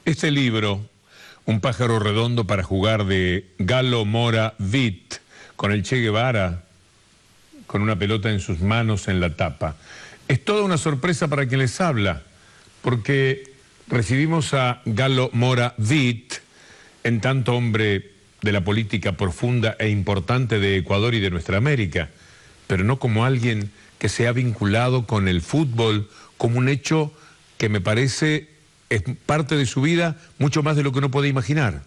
Este libro, Un pájaro redondo para jugar, de Galo Mora Witt, con el Che Guevara, con una pelota en sus manos en la tapa, es toda una sorpresa para quien les habla, porque recibimos a Galo Mora Witt, en tanto hombre de la política profunda e importante de Ecuador y de nuestra América, pero no como alguien que se ha vinculado con el fútbol como un hecho que me parece es parte de su vida, mucho más de lo que uno puede imaginar.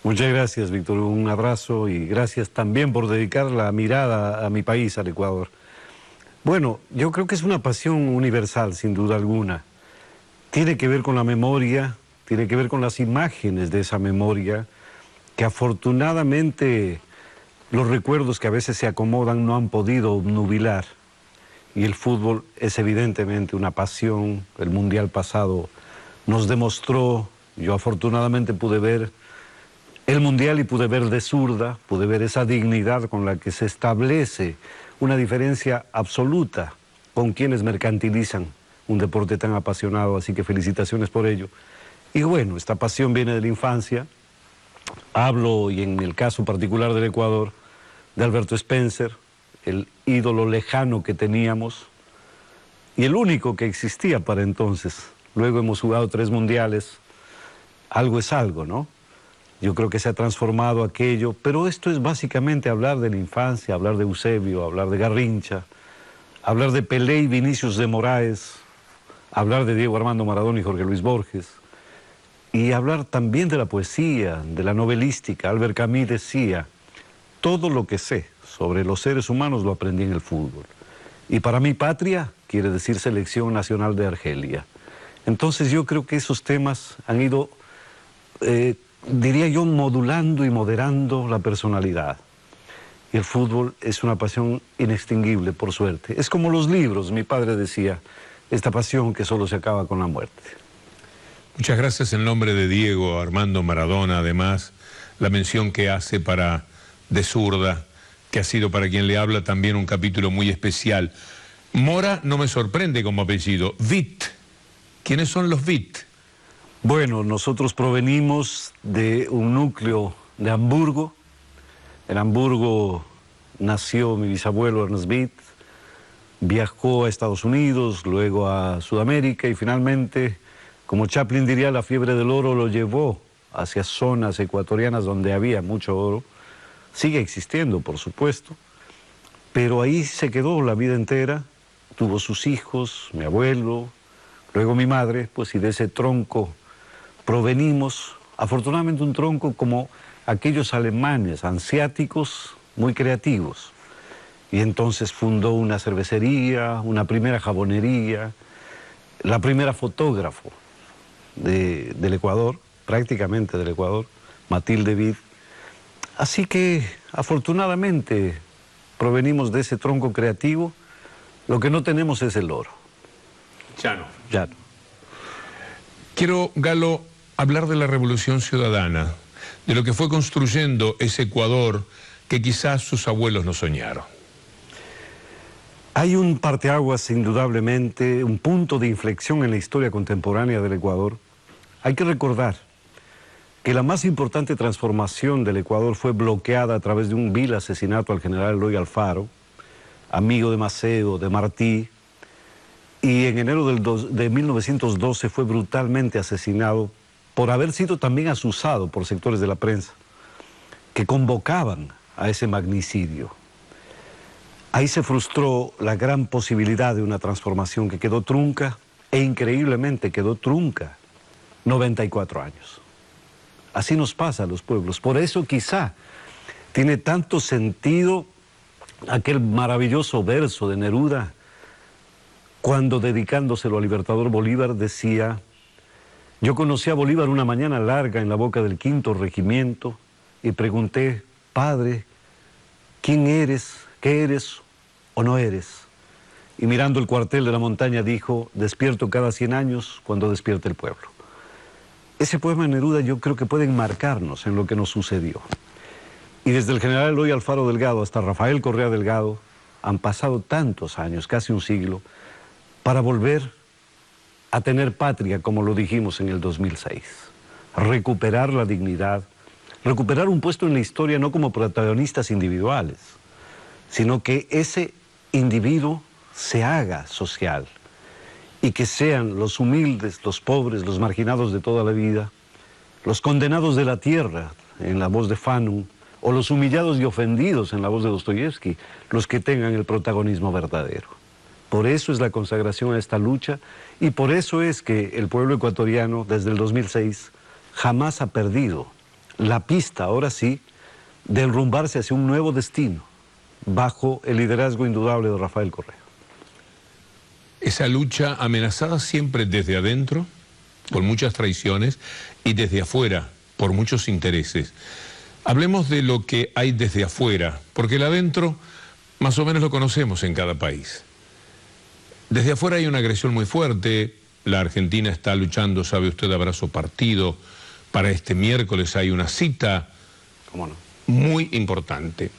Muchas gracias, Víctor. Un abrazo y gracias también por dedicar la mirada a mi país, al Ecuador. Bueno, yo creo que es una pasión universal, sin duda alguna. Tiene que ver con la memoria, tiene que ver con las imágenes de esa memoria, que afortunadamente los recuerdos que a veces se acomodan no han podido obnubilar. Y el fútbol es evidentemente una pasión. El Mundial pasado nos demostró, yo afortunadamente pude ver el Mundial y pude ver de zurda, pude ver esa dignidad con la que se establece una diferencia absoluta con quienes mercantilizan un deporte tan apasionado, así que felicitaciones por ello. Y bueno, esta pasión viene de la infancia. Hablo, y en el caso particular del Ecuador, de Alberto Spencer, el ídolo lejano que teníamos y el único que existía para entonces. Luego hemos jugado 3 mundiales, algo es algo, ¿no? Yo creo que se ha transformado aquello, pero esto es básicamente hablar de la infancia, hablar de Eusebio, hablar de Garrincha, hablar de Pelé y Vinicius de Moraes, hablar de Diego Armando Maradona y Jorge Luis Borges, y hablar también de la poesía, de la novelística. Albert Camus decía, todo lo que sé sobre los seres humanos lo aprendí en el fútbol. Y para mí patria quiere decir Selección Nacional de Argelia. Entonces yo creo que esos temas han ido, diría yo, modulando y moderando la personalidad. Y el fútbol es una pasión inextinguible, por suerte. Es como los libros, mi padre decía, esta pasión que solo se acaba con la muerte. Muchas gracias en nombre de Diego Armando Maradona, además, la mención que hace para De Zurda, que ha sido para quien le habla también un capítulo muy especial. Mora no me sorprende como apellido. Witt, ¿quiénes son los Witt? Bueno, nosotros provenimos de un núcleo de Hamburgo. En Hamburgo nació mi bisabuelo Ernst Witt, viajó a Estados Unidos, luego a Sudamérica y finalmente, como Chaplin diría, la fiebre del oro lo llevó hacia zonas ecuatorianas donde había mucho oro. Sigue existiendo, por supuesto, pero ahí se quedó la vida entera. Tuvo sus hijos, mi abuelo, luego mi madre, pues, y de ese tronco provenimos, afortunadamente un tronco como aquellos alemanes ansiáticos muy creativos. Y entonces fundó una cervecería, una primera jabonería, la primera fotógrafo del Ecuador, prácticamente del Ecuador, Matilde Witt. Así que afortunadamente provenimos de ese tronco creativo. Lo que no tenemos es el oro. Ya no. Ya no. Quiero, Galo, hablar de la Revolución Ciudadana, de lo que fue construyendo ese Ecuador que quizás sus abuelos no soñaron. Hay un parteaguas, indudablemente, un punto de inflexión en la historia contemporánea del Ecuador. Hay que recordar que la más importante transformación del Ecuador fue bloqueada a través de un vil asesinato al general Eloy Alfaro, amigo de Maceo, de Martí, y en enero de 1912 fue brutalmente asesinado por haber sido también asusado por sectores de la prensa que convocaban a ese magnicidio. Ahí se frustró la gran posibilidad de una transformación que quedó trunca, e increíblemente quedó trunca 94 años. Así nos pasa a los pueblos. Por eso quizá tiene tanto sentido aquel maravilloso verso de Neruda, cuando dedicándoselo al libertador Bolívar decía: yo conocí a Bolívar una mañana larga en la boca del 5º regimiento y pregunté, padre, ¿quién eres? ¿Qué eres o no eres? Y mirando el cuartel de la montaña dijo, despierto cada 100 años cuando despierte el pueblo. Ese poema de Neruda yo creo que puede enmarcarnos en lo que nos sucedió. Y desde el general Eloy Alfaro Delgado hasta Rafael Correa Delgado han pasado tantos años, casi un siglo, para volver a tener patria, como lo dijimos en el 2006. recuperar la dignidad, recuperar un puesto en la historia no como protagonistas individuales, sino que ese individuo se haga social y que sean los humildes, los pobres, los marginados de toda la vida, los condenados de la tierra, en la voz de Fanon, o los humillados y ofendidos, en la voz de Dostoyevsky, los que tengan el protagonismo verdadero. Por eso es la consagración a esta lucha y por eso es que el pueblo ecuatoriano, desde el 2006, jamás ha perdido la pista, ahora sí, de enrumbarse hacia un nuevo destino, bajo el liderazgo indudable de Rafael Correa. Esa lucha amenazada siempre desde adentro, por muchas traiciones, y desde afuera, por muchos intereses. Hablemos de lo que hay desde afuera, porque el adentro más o menos lo conocemos en cada país. Desde afuera hay una agresión muy fuerte, la Argentina está luchando, sabe usted, abrazo partido, para este miércoles hay una cita muy importante.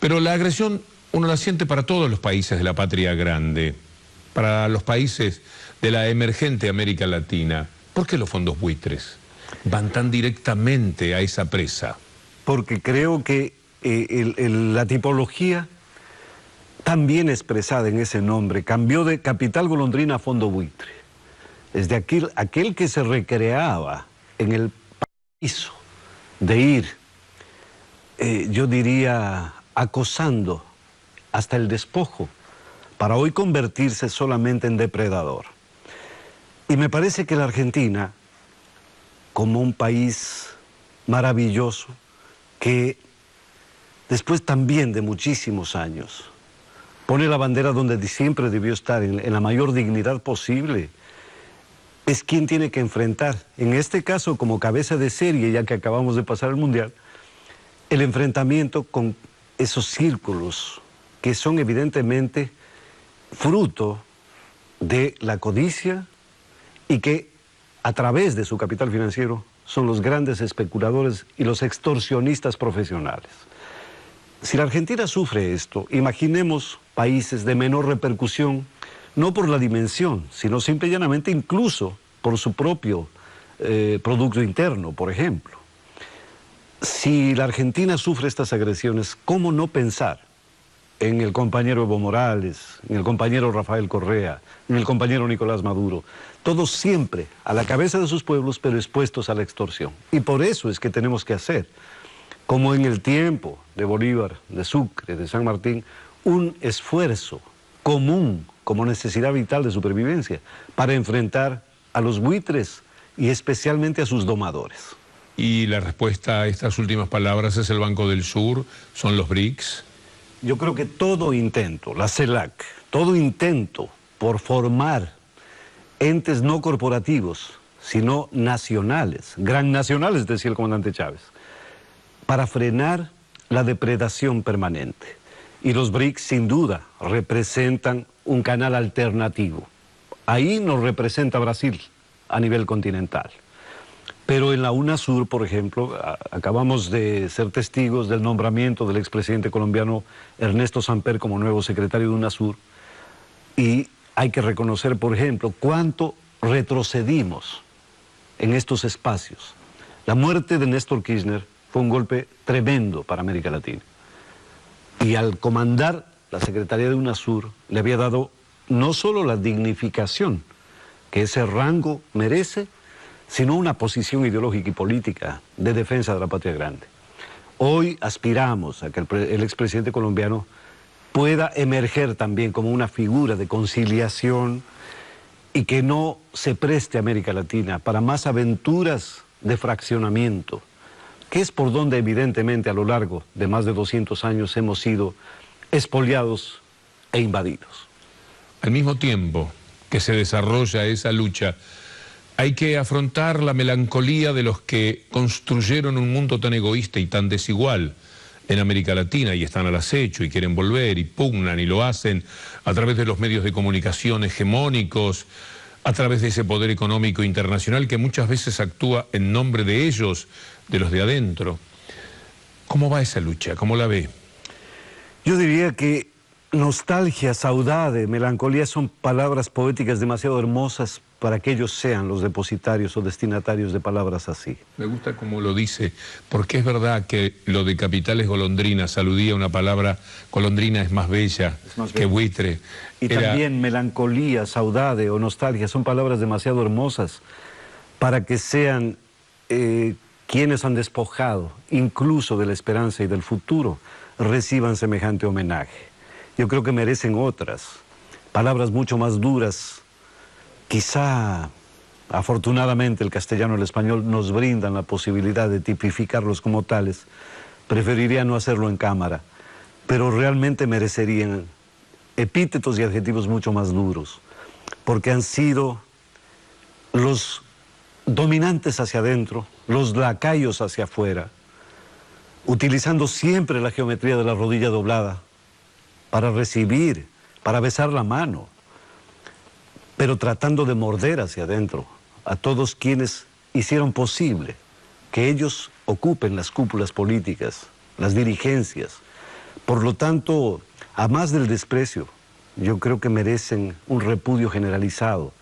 Pero la agresión uno la siente para todos los países de la patria grande, para los países de la emergente América Latina. ¿Por qué los fondos buitres van tan directamente a esa presa? Porque creo que la tipología tan bien expresada en ese nombre cambió de capital golondrina a fondo buitre. Desde aquel que se recreaba en el paraíso de ir, yo diría, acosando hasta el despojo, para hoy convertirse solamente en depredador. Y me parece que la Argentina, como un país maravilloso, que después también de muchísimos años, pone la bandera donde siempre debió estar, en la mayor dignidad posible, es quien tiene que enfrentar, en este caso como cabeza de serie, ya que acabamos de pasar el Mundial, el enfrentamiento con esos círculos que son evidentemente fruto de la codicia y que a través de su capital financiero son los grandes especuladores y los extorsionistas profesionales. Si la Argentina sufre esto, imaginemos países de menor repercusión, no por la dimensión, sino simple y llanamente incluso por su propio Producto Interno, por ejemplo. Si la Argentina sufre estas agresiones, ¿cómo no pensar en el compañero Evo Morales, en el compañero Rafael Correa, en el compañero Nicolás Maduro? Todos siempre a la cabeza de sus pueblos, pero expuestos a la extorsión. Y por eso es que tenemos que hacer, como en el tiempo de Bolívar, de Sucre, de San Martín, un esfuerzo común como necesidad vital de supervivencia para enfrentar a los buitres y especialmente a sus domadores. Y la respuesta a estas últimas palabras es el Banco del Sur, son los BRICS. Yo creo que todo intento, la CELAC, todo intento por formar entes no corporativos, sino nacionales, gran nacionales, decía el comandante Chávez, para frenar la depredación permanente. Y los BRICS, sin duda, representan un canal alternativo. Ahí nos representa Brasil a nivel continental. Pero en la UNASUR, por ejemplo, acabamos de ser testigos del nombramiento del expresidente colombiano Ernesto Samper como nuevo secretario de UNASUR. Y hay que reconocer, por ejemplo, cuánto retrocedimos en estos espacios. La muerte de Néstor Kirchner fue un golpe tremendo para América Latina. Y al comandar la Secretaría de UNASUR le había dado no solo la dignificación que ese rango merece, sino una posición ideológica y política de defensa de la patria grande. Hoy aspiramos a que el expresidente colombiano pueda emerger también como una figura de conciliación y que no se preste a América Latina para más aventuras de fraccionamiento, que es por donde evidentemente a lo largo de más de 200 años hemos sido expoliados e invadidos. Al mismo tiempo que se desarrolla esa lucha, hay que afrontar la melancolía de los que construyeron un mundo tan egoísta y tan desigual en América Latina y están al acecho y quieren volver y pugnan y lo hacen a través de los medios de comunicación hegemónicos, a través de ese poder económico internacional que muchas veces actúa en nombre de ellos, de los de adentro. ¿Cómo va esa lucha? ¿Cómo la ve? Yo diría que nostalgia, saudade, melancolía son palabras poéticas demasiado hermosas para que ellos sean los depositarios o destinatarios de palabras así. Me gusta como lo dice, porque es verdad que lo de capital es golondrina, saludía una palabra, golondrina es más bella que buitre. Y también melancolía, saudade o nostalgia son palabras demasiado hermosas para que sean quienes han despojado, incluso de la esperanza y del futuro, reciban semejante homenaje. Yo creo que merecen otras, palabras mucho más duras. Quizá, afortunadamente, el castellano y el español nos brindan la posibilidad de tipificarlos como tales. Preferiría no hacerlo en cámara, pero realmente merecerían epítetos y adjetivos mucho más duros, porque han sido los dominantes hacia adentro, los lacayos hacia afuera, utilizando siempre la geometría de la rodilla doblada para recibir, para besar la mano, pero tratando de morder hacia adentro a todos quienes hicieron posible que ellos ocupen las cúpulas políticas, las dirigencias. Por lo tanto, a más del desprecio, yo creo que merecen un repudio generalizado.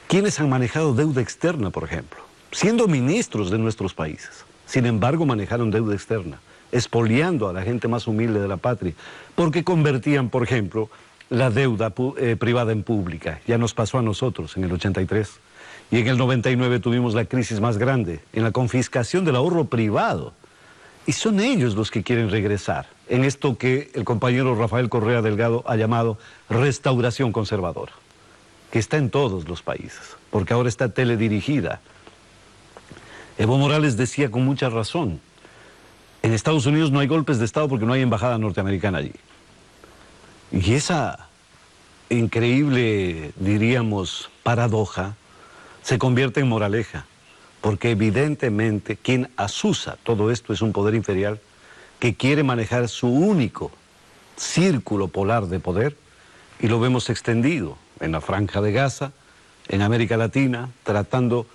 ¿Quiénes han manejado deuda externa, por ejemplo? Siendo ministros de nuestros países. Sin embargo, manejaron deuda externa, expoliando a la gente más humilde de la patria, porque convertían, por ejemplo, la deuda privada en pública. Ya nos pasó a nosotros en el 83. Y en el 99 tuvimos la crisis más grande, en la confiscación del ahorro privado. Y son ellos los que quieren regresar en esto que el compañero Rafael Correa Delgado ha llamado restauración conservadora, que está en todos los países, porque ahora está teledirigida. Evo Morales decía con mucha razón, en Estados Unidos no hay golpes de Estado porque no hay embajada norteamericana allí. Y esa increíble, diríamos, paradoja se convierte en moraleja, porque evidentemente quien asusa todo esto es un poder imperial que quiere manejar su único círculo polar de poder, y lo vemos extendido en la Franja de Gaza, en América Latina, tratando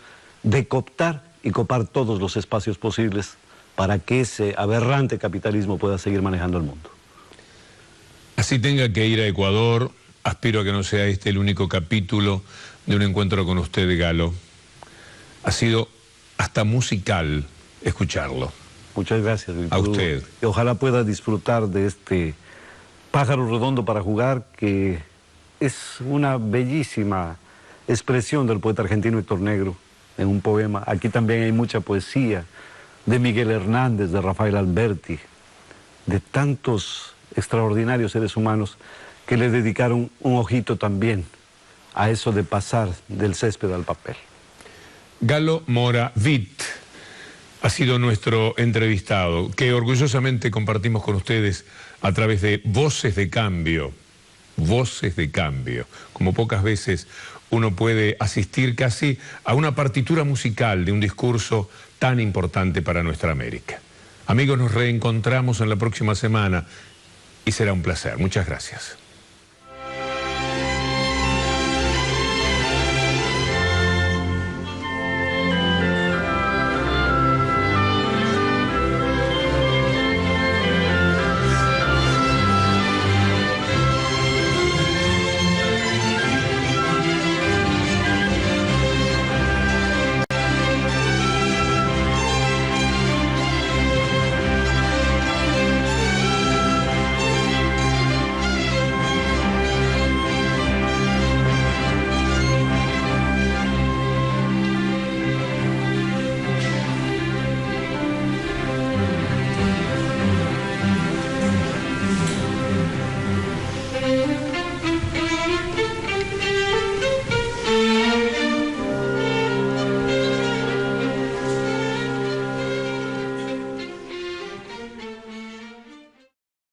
de cooptar y copar todos los espacios posibles para que ese aberrante capitalismo pueda seguir manejando el mundo. Así tenga que ir a Ecuador, aspiro a que no sea este el único capítulo de un encuentro con usted, Galo. Ha sido hasta musical escucharlo. Muchas gracias, Víctor. A usted. Y ojalá pueda disfrutar de este pájaro redondo para jugar, que es una bellísima expresión del poeta argentino Héctor Negro en un poema. Aquí también hay mucha poesía de Miguel Hernández, de Rafael Alberti, de tantos extraordinarios seres humanos que le dedicaron un ojito también a eso de pasar del césped al papel. Galo Mora Witt ha sido nuestro entrevistado, que orgullosamente compartimos con ustedes a través de Voces de Cambio. Voces de Cambio. Como pocas veces uno puede asistir casi a una partitura musical de un discurso tan importante para nuestra América. Amigos, nos reencontramos en la próxima semana y será un placer. Muchas gracias.